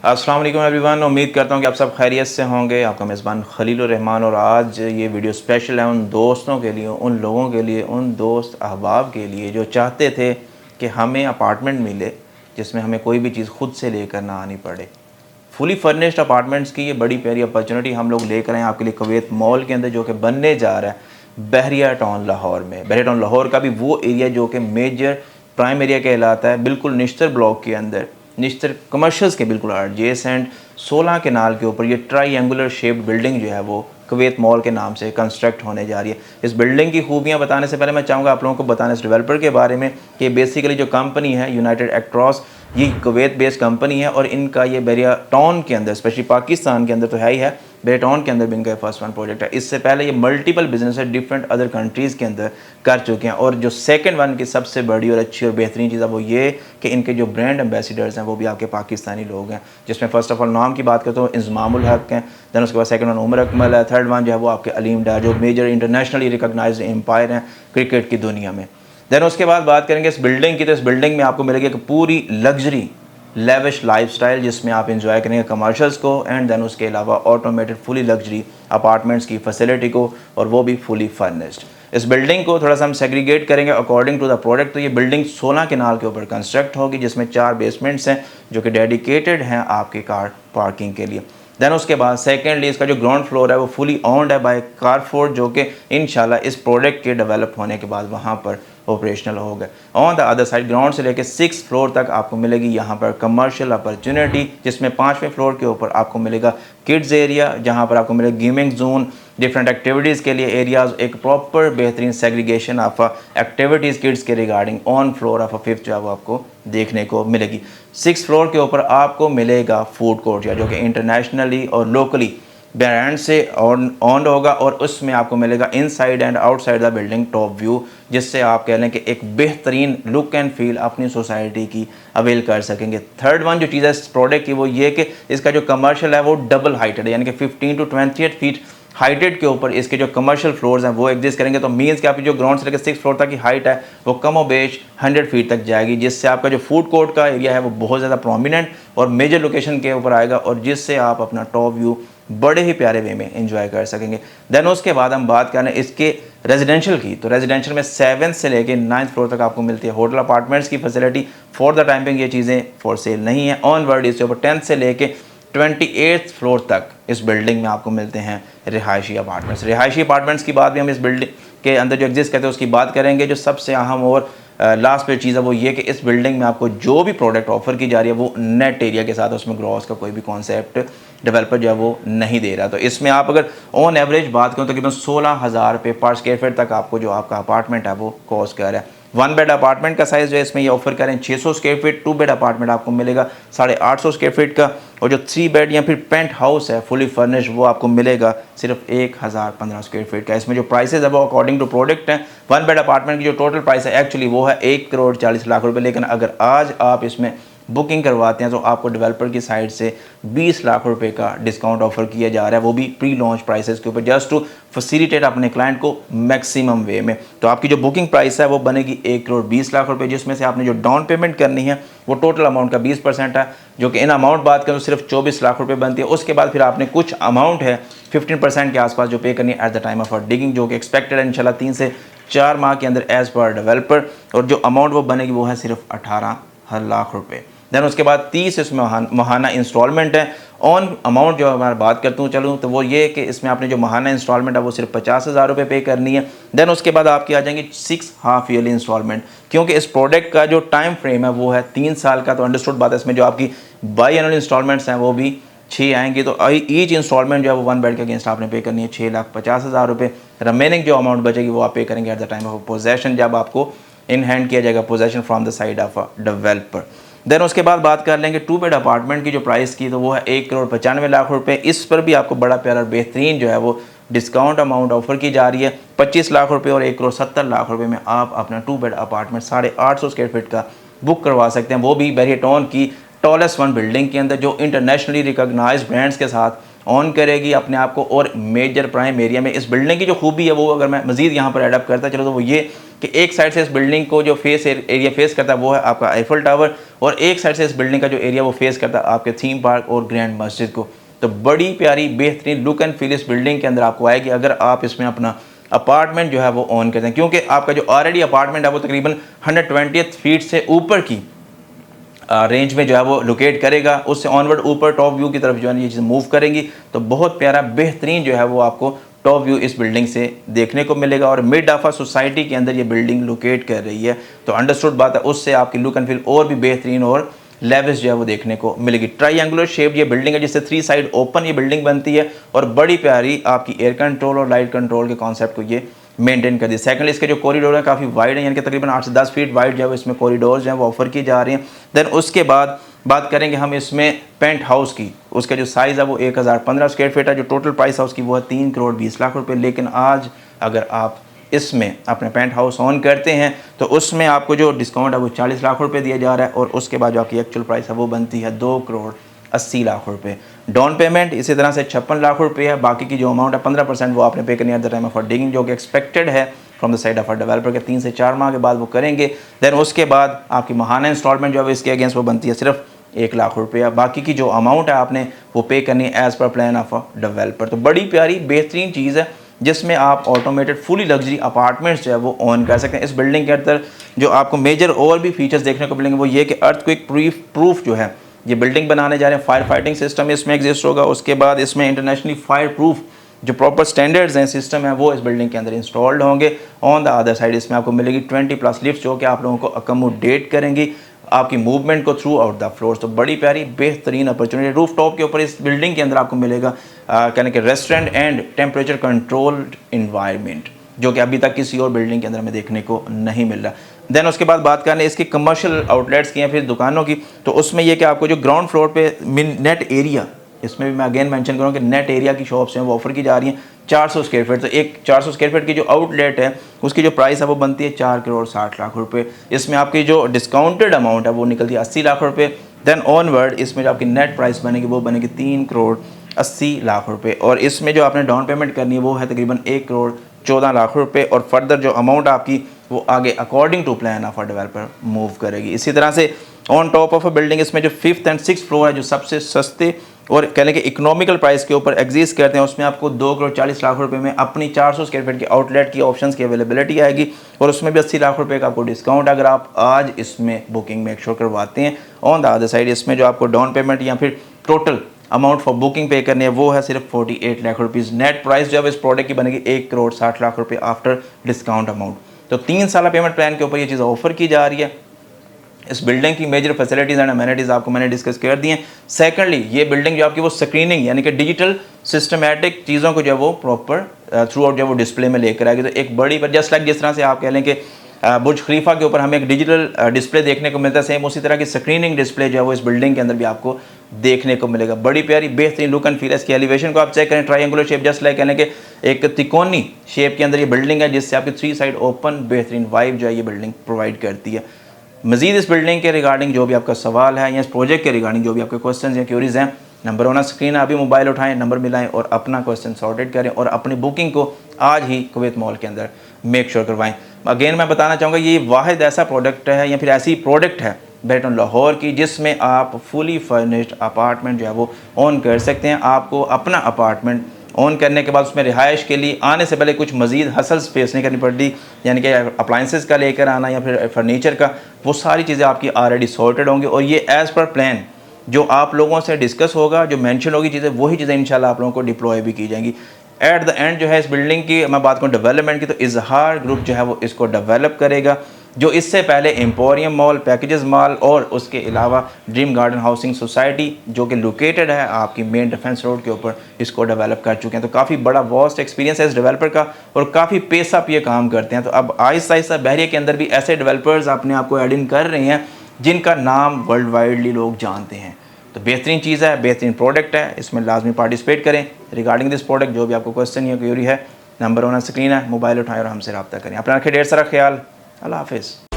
अस्सलाम वालेकुम एवरीवन। उम्मीद करता हूँ कि आप सब खैरियत से होंगे। आपका मेज़बान खलीलुर रहमान, और आज ये वीडियो स्पेशल है उन दोस्तों के लिए, उन लोगों के लिए, उन दोस्त अहबाब के लिए जो चाहते थे कि हमें अपार्टमेंट मिले जिसमें हमें कोई भी चीज़ खुद से लेकर ना आनी पड़े। फुली फर्निश्ड अपार्टमेंट्स की ये बड़ी प्यारी अपॉर्चुनिटी हम लोग लेकर आए आपके लिए कुवैत मॉल के अंदर, जो कि बनने जा रहा है बहरिया टाउन लाहौर में। बहरिया टाउन लाहौर का भी वो एरिया जो कि मेजर प्राइम एरिया कहलाता है, बिल्कुल निश्तर ब्लॉक के अंदर, निश्तर कमर्शियल्स के बिल्कुल एडजेसेंट 16 केनाल के ऊपर ये ट्राईएंगुलर शेप्ड बिल्डिंग जो है वो कुवैत मॉल के नाम से कंस्ट्रक्ट होने जा रही है। इस बिल्डिंग की खूबियां बताने से पहले मैं चाहूँगा आप लोगों को बताना इस डेवलपर के बारे में कि बेसिकली जो कंपनी है यूनाइटेड एक्ट्रॉस, ये कुवैत बेस्ड कंपनी है और इनका ये बहरिया टाउन के अंदर, स्पेशली पाकिस्तान के अंदर तो है ही है, बहरिया टाउन के अंदर भी इनका फर्स्ट वन प्रोजेक्ट है। इससे पहले ये मल्टीपल बिजनेस है डिफरेंट अदर कंट्रीज़ के अंदर कर चुके हैं। और जो सेकंड वन की सबसे बड़ी और अच्छी और बेहतरीन चीज़ है वो ये कि इनके जो ब्रांड एम्बेसडर्स हैं वो भी आपके पाकिस्तानी लोग हैं, जिसमें फ़र्स्ट ऑफ ऑल नाम की बात करते हो इंजमामुल हक हैं, दैन उसके बाद सेकंड वन उमर अकमल है, थर्ड वन जो है वो आपके अलीम डार, जो मेजर इंटरनेशनली रिकॉग्नाइज्ड एम्पायर हैं क्रिकेट की दुनिया में। दैन उसके बाद बात करेंगे इस बिल्डिंग की, तो इस बिल्डिंग में आपको मिलेगी एक पूरी लग्जरी लेविश लाइफस्टाइल जिसमें आप एंजॉय करेंगे कमर्शियल्स को, एंड देन उसके अलावा ऑटोमेटेड फुली लग्जरी अपार्टमेंट्स की फैसिलिटी को, और वो भी फुली फर्निश्ड। इस बिल्डिंग को थोड़ा सा हम सेग्रीगेट करेंगे अकॉर्डिंग टू द प्रोडक्ट। तो ये बिल्डिंग 16 केनाल के ऊपर कंस्ट्रक्ट होगी, जिसमें 4 बेसमेंट्स हैं जो कि डेडिकेटेड हैं आपके कार पार्किंग के लिए। देन उसके बाद सेकेंडली इसका जो ग्राउंड फ्लोर है वो फुली ऑन्ड है बाय कारफोर्ड, जो कि इंशाल्लाह इस प्रोडक्ट के डेवलप होने के बाद वहाँ पर ऑपरेशनल हो गए। On the other side ground से लेकर 6th फ्लोर तक आपको मिलेगी यहाँ पर कमर्शियल अपॉर्चुनिटी, जिसमें 5वें फ्लोर के ऊपर आपको मिलेगा किड्स एरिया, जहाँ पर आपको मिलेगा गेमिंग जोन, डिफरेंट एक्टिविटीज़ के लिए एरियाज़, एक प्रॉपर बेहतरीन सेग्रीगेशन ऑफ एक्टिविटीज़ किड्स के regarding on floor of 5th जो है वो आपको देखने को मिलेगी। 6th फ्लोर के ऊपर आपको मिलेगा फूड कोर्ट, या जो कि इंटरनेशनली और लोकली ब्रांड से ऑन होगा, और उसमें आपको मिलेगा inside and outside the building top view, जिससे आप कह लें कि एक बेहतरीन लुक एंड फील अपनी सोसाइटी की अवेल कर सकेंगे। थर्ड वन जो चीज़ है इस प्रोडक्ट की वो ये कि इसका जो कमर्शियल है वो डबल हाइटेड है, यानी कि 15 to 28 फीट हाइटेड के ऊपर इसके जो कमर्शियल फ्लोर्स हैं वो एग्जिस्ट करेंगे। तो मीन्स कि आपकी जो ग्राउंड से लेकर 6th फ्लोर तक की हाइट है वो कम और बेश 100 फीट तक जाएगी, जिससे आपका जो फूड कोर्ट का एरिया है वो बहुत ज़्यादा प्रोमिनेंट और मेजर लोकेशन के ऊपर आएगा, और जिससे आप अपना टॉप व्यू बड़े ही प्यारे वे में एंजॉय कर सकेंगे। देन उसके बाद हम बात करें इसके रेजिडेंशियल की, तो रेजिडेंशियल में 7th से लेकर 9th फ्लोर तक आपको मिलती है होटल अपार्टमेंट्स की facility. For the time ping ये चीज़ें फॉर सेल नहीं है। ऑनवर्ड इसके ऊपर 10th से लेके 28th फ्लोर तक इस बिल्डिंग में आपको मिलते हैं रिहायशी अपार्टमेंट्स। रिहायशी अपार्टमेंट्स की बात भी हम इस बिल्डिंग के अंदर जो एग्जिस्ट करते हैं उसकी बात करेंगे। जो सबसे अहम और लास्ट पे चीज़ है वो ये कि इस बिल्डिंग में आपको जो भी प्रोडक्ट ऑफर की जा रही है वो नेट एरिया के साथ, उसमें ग्रॉस का कोई भी कॉन्सेप्ट डेवलपर जो है वो नहीं दे रहा। तो इसमें आप अगर ऑन एवरेज बात करें तो तकरीबन 16,000 रुपये पर स्क्वायर फीट तक आपको जो आपका अपार्टमेंट है वो कॉस्ट कर रहा है। 1 बेड अपार्टमेंट का साइज़ जो है इसमें ये ऑफर करें 600 स्क्वायर फीट, 2 बेड अपार्टमेंट आपको मिलेगा 850 स्क्वायर फीट का, और जो 3 बेड या फिर पेंट हाउस है फुली फर्निश वो आपको मिलेगा सिर्फ 1015 स्क्वायर फीट का। इसमें जो प्राइसेस है वो अकॉर्डिंग टू प्रोडक्ट हैं। 1 बेड अपार्टमेंट की जो टोटल प्राइस है एक्चुअली वो है 1,40,00,000 रुपये, लेकिन अगर आज आप इसमें बुकिंग करवाते हैं तो आपको डेवलपर की साइड से 20 लाख रुपए का डिस्काउंट ऑफर किया जा रहा है, वो भी प्री लॉन्च प्राइसेस के ऊपर, जस्ट टू फैसिलिटेट अपने क्लाइंट को मैक्सिमम वे में। तो आपकी जो बुकिंग प्राइस है वो बनेगी 1,20,00,000 रुपये, जिसमें से आपने जो डाउन पेमेंट करनी है वो टोटल अमाउंट का 20% है, जो कि इन अमाउंट बात करें तो सिर्फ 24 लाख रुपये बनती है। उसके बाद फिर आपने कुछ अमाउंट है 15% के आसपास जो पे करनी है eight the time of digging, जो कि एक्सपेक्टेड है इंशाल्लाह 3 से 4 माह के अंदर एज पर डेवलपर, और जो अमाउंट वो बनेगी वो है सिर्फ 18 लाख रुपये। देन उसके बाद 30 इसमें माहाना इंस्टॉलमेंट है। ऑन अमाउंट जो मैं बात करता हूँ चलूँ तो वो ये है कि इसमें आपने जो माहाना इंस्टॉलमेंट है वो सिर्फ 50,000 रुपये पे करनी है। देन उसके बाद आपकी आ जाएंगी 6 हाफ ईयरली इंस्टॉलमेंट, क्योंकि इस प्रोडक्ट का जो टाइम फ्रेम है वो है 3 साल का। तो अंडरस्टूड बात है, इसमें जो आपकी बाई एनुअल इंस्टॉलमेंट्स हैं वो भी 6 आएंगी। तो ईच इंस्टॉलमेंट जो है वो 1 बेड के अगेंस्ट आपने पे करनी है 6,50,000 रुपये। रिमेनिंग जो अमाउंट बचेगी वो आप पे करेंगे at the time of possession, जब आपको इन हैंड किया जाएगा possession from the side of a developer. Then उसके बाद बात कर लेंगे 2 बेड अपार्टमेंट की जो प्राइस की, तो वो है 1,95,00,000 रुपये। इस पर भी आपको बड़ा प्यारा बेहतरीन जो है वो डिस्काउंट अमाउंट ऑफर की जा रही है 25 लाख रुपये, और 1,70,00,000 रुपये में आप अपना 2 बेड अपार्टमेंट 850 स्क्वायर फीट का बुक करवा सकते हैं, वो भी बहरिया टाउन की टॉलेस्ट वन बिल्डिंग के अंदर, जो इंटरनेशनली रिकॉग्नाइज्ड ब्रांड्स के साथ ऑन करेगी अपने आप को, और मेजर प्राइम एरिया में। इस बिल्डिंग की जो खूबी है वो अगर मैं मज़ीद यहाँ पर एडअप करता चलो तो वो ये कि एक साइड से इस बिल्डिंग को जो एरिया फेस करता है वो है आपका आईफल टावर, और एक साइड से इस बिल्डिंग का जो एरिया वो फेस करता है आपके थीम पार्क और ग्रैंड मस्जिद को। तो बड़ी प्यारी बेहतरीन लुक एंड फील इस बिल्डिंग के अंदर आपको आएगी अगर आप इसमें अपना अपार्टमेंट जो है वो ऑन करते हैं, क्योंकि आपका जो ऑलरेडी अपार्टमेंट है वो तकरीबन 120 फीट से ऊपर की रेंज में जो है वो लोकेट करेगा। उससे ऑनवर्ड ऊपर टॉप व्यू की तरफ जो है ये चीज़ मूव करेंगी, तो बहुत प्यारा बेहतरीन जो है वो आपको टॉप व्यू इस बिल्डिंग से देखने को मिलेगा। और मिड आफा सोसाइटी के अंदर ये बिल्डिंग लोकेट कर रही है, तो अंडरस्टूड बात है, उससे आपकी लुक एंड फील और भी बेहतरीन और लेविश जो है वो देखने को मिलेगी। ट्राइंगुलर शेप ये बिल्डिंग है जिससे 3 साइड ओपन ये बिल्डिंग बनती है, और बड़ी प्यारी आपकी एयर कंट्रोल और लाइट कंट्रोल के कॉन्सेप्ट को ये मेंटेन कर दी। सेकंडली इसके जो कॉरिडोर है काफ़ी वाइड है, यानी कि तकरीबन 8 से 10 फीट वाइड जो है इसमें कॉरिडोर्स जो है वो ऑफर की जा रही हैं। देन उसके बाद बात करेंगे हम इसमें पेंट हाउस की। उसका जो साइज़ है वो 1015 स्क्वायर फीट है। जो टोटल प्राइस है उसकी वो है 3 करोड़ 20 लाख रुपए। लेकिन आज अगर आप इसमें अपने पेंट हाउस ऑन करते हैं तो उसमें आपको जो डिस्काउंट है वो 40 लाख रुपए दिया जा रहा है, और उसके बाद जो आपकी एक्चुअल प्राइस है वो बनती है 2 करोड़ 80 लाख रुपए। डाउन पेमेंट इसी तरह से 56 लाख रुपए है। बाकी की जो अमाउंट है 15% वो आपने पे करनी है eight the time of digging, जो कि एक्सपेक्टेड है from the side of a developer के 3 से 4 माह के बाद वो करेंगे। देन उसके बाद आपकी माहाना इंस्टॉलमेंट जो है इसके अगेंस्ट वो बनती है सिर्फ 1 लाख रुपया। बाकी की जो अमाउंट है आपने वो पे करनी है as per plan of a developer. तो बड़ी प्यारी बेहतरीन चीज़ है जिसमें आप ऑटोमेटेड फुली लग्जरी अपार्टमेंट्स जो है वो ऑन कर सकते हैं। इस बिल्डिंग के अंदर जो आपको मेजर और भी फीचर्स देखने को मिलेंगे वो ये कि अर्थक्वेक प्रूफ जो है ये बिल्डिंग बनाने जा रहे हैं। फायर फाइटिंग सिस्टम इसमें एग्जिस्ट होगा। उसके बाद इसमें इंटरनेशनली फायर प्रूफ जो प्रॉपर स्टैंडर्ड्स हैं सिस्टम है वो इस बिल्डिंग के अंदर इंस्टॉल्ड होंगे। ऑन द अदर साइड इसमें आपको मिलेगी 20+ लिफ्ट जो कि आप लोगों को अकोमोडेट करेंगी आपकी मूवमेंट को थ्रू आउट द फ्लोर्स। तो बड़ी प्यारी बेहतरीन अपॉर्चुनिटी। रूफ टॉप के ऊपर इस बिल्डिंग के अंदर आपको मिलेगा कहने के restaurant and temperature controlled environment, जो कि अभी तक किसी और बिल्डिंग के अंदर हमें देखने को नहीं मिल रहा। देन उसके बाद बात करें इसकी कमर्शियल आउटलेट्स की या फिर दुकानों की, तो उसमें यह कि आपको जो ग्राउंड फ्लोर पे नेट एरिया, इसमें भी मैं अगेन मेंशन करूँ कि नेट एरिया की शॉप्स हैं वो ऑफर की जा रही हैं 400 स्क्वायर फीट। तो एक 400 स्क्वायर फीट की जो आउटलेट है उसकी जो प्राइस है वो बनती है 4 करोड़ 60 लाख रुपए। इसमें आपकी जो डिस्काउंटेड अमाउंट है वो निकलती है 80 लाख रुपए। देन ऑनवर्ड इसमें जो आपकी नेट प्राइस बनेगी वो बनेगी 3 करोड़ 80 लाख रुपए, और इसमें जो आपने डाउन पेमेंट करनी है वो है तकरीबन 1 करोड़ 14 लाख रुपए, और फर्दर जो अमाउंट आपकी वो आगे according to plan of a developer move करेगी। इसी तरह से on top of a building इसमें जो 5th एंड 6th फ्लोर है जो सबसे सस्ते और कहने के इकोनॉमिकल प्राइस के ऊपर एग्जिस्ट करते हैं, उसमें आपको 2 करोड़ 40 लाख रुपए में अपनी 400 स्क्वायर फीट की आउटलेट की ऑप्शंस की अवेलेबिलिटी आएगी, और उसमें भी 80 लाख रुपए का आपको डिस्काउंट अगर आप आज इसमें बुकिंग मेक श्योर करवाते हैं। ऑन द अदर साइड इसमें जो आपको डाउन पेमेंट या फिर टोटल अमाउंट फॉर बुकिंग पे करनी है वो है सिर्फ 48 लाख रुपीज़। नेट प्राइस जो है इस प्रोडक्ट की बनेगी 1 करोड़ 60 लाख रुपए आफ्टर डिस्काउंट अमाउंट। तो 3 साल पेमेंट प्लान के ऊपर ये चीज़ ऑफर की जा रही है। इस बिल्डिंग की मेजर फैसिलिटीज़ एंड अमेनिटीज़ आपको मैंने डिस्कस कर दी हैं। सेकंडली ये बिल्डिंग जो आपकी वो स्क्रीनिंग यानी कि डिजिटल सिस्टमैटिक चीज़ों को जो है वो प्रॉपर थ्रू आउट जो है वो डिस्प्ले में लेकर आएगी। तो एक बड़ी पर जस्ट लाइक जिस तरह से आप कह लें कि बुर्ज खलीफा के ऊपर हमें एक डिजिटल डिस्प्ले देखने को मिलता है, सेम उसी तरह की स्क्रीनिंग डिस्प्ले जो है वो इस बिल्डिंग के अंदर भी आपको देखने को मिलेगा। बड़ी प्यारी बेहतरीन लुक एंड फील है। इसकी एलिवेशन को आप चेक करें, ट्रायंगुलर शेप जस्ट लाइक यानी कि एक त्रिकोणी शेप के अंदर ये बिल्डिंग है जिससे आपकी 3 साइड ओपन बेहतरीन वाइब जो है ये बिल्डिंग प्रोवाइड करती है। मजीद इस बिल्डिंग के रिगार्डिंग जो भी आपका सवाल है या इस प्रोजेक्ट के रिगार्डिंग जो भी आपके क्वेश्चन या क्यूरीज हैं, नंबर ऑन स्क्रीन अभी मोबाइल उठाएं, नंबर मिलाएं और अपना क्वेश्चन सॉर्टेड करें और अपनी बुकिंग को आज ही कुवैत मॉल के अंदर मेक श्योर करवाएं। अगेन मैं बताना चाहूँगा ये वाहिद ऐसा प्रोडक्ट है या फिर ऐसी प्रोडक्ट है बेटन लाहौर की जिसमें आप फुली फर्निश्ड अपार्टमेंट जो है वो ऑन कर सकते हैं। आपको अपना अपार्टमेंट ऑन करने के बाद उसमें रिहाइश के लिए आने से पहले कुछ मजीद हसल्स फेस नहीं करनी पड़ती, यानी कि अप्लाइंसेस का लेकर आना या फिर फर्नीचर का, वो सारी चीज़ें आपकी ऑलरेडी सॉर्टेड होंगी और ये एज़ पर प्लान जो आप लोगों से डिस्कस होगा, जो मेंशन होगी चीज़ें, वही चीज़ें इंशाल्लाह आप लोगों को डिप्लॉय भी की जाएंगी। एट द एंड जो है इस बिल्डिंग की मैं बात करूँ डेवलपमेंट की, तो इजहार ग्रुप जो है वो इसको डेवलप करेगा, जो इससे पहले एम्पोरियम मॉल, पैकेजेस मॉल और उसके अलावा ड्रीम गार्डन हाउसिंग सोसाइटी जो कि लोकेटेड है आपकी मेन डिफेंस रोड के ऊपर, इसको डेवलप कर चुके हैं। तो काफ़ी बड़ा वास्ट एक्सपीरियंस है इस डेवलपर का और काफ़ी पेस अप ये काम करते हैं। तो अब आहिस्ता आहिस्ता बहरिया के अंदर भी ऐसे डेवलपर्स अपने आप को एड इन कर रहे हैं जिनका नाम वर्ल्ड वाइडली लोग जानते हैं। तो बेहतरीन चीज़ है, बेहतरीन प्रोडक्ट है, इसमें लाजमी पार्टिसिपेट करें। रिगार्डिंग दिस प्रोडक्ट जो भी आपको क्वेश्चन या क्यूरी है, नंबर ऑन स्क्रीन है, मोबाइल उठाएं और हमसे रब्ता करें। अपना रखें ढेर सारा ख्याल। अल्लाह हाफिज़।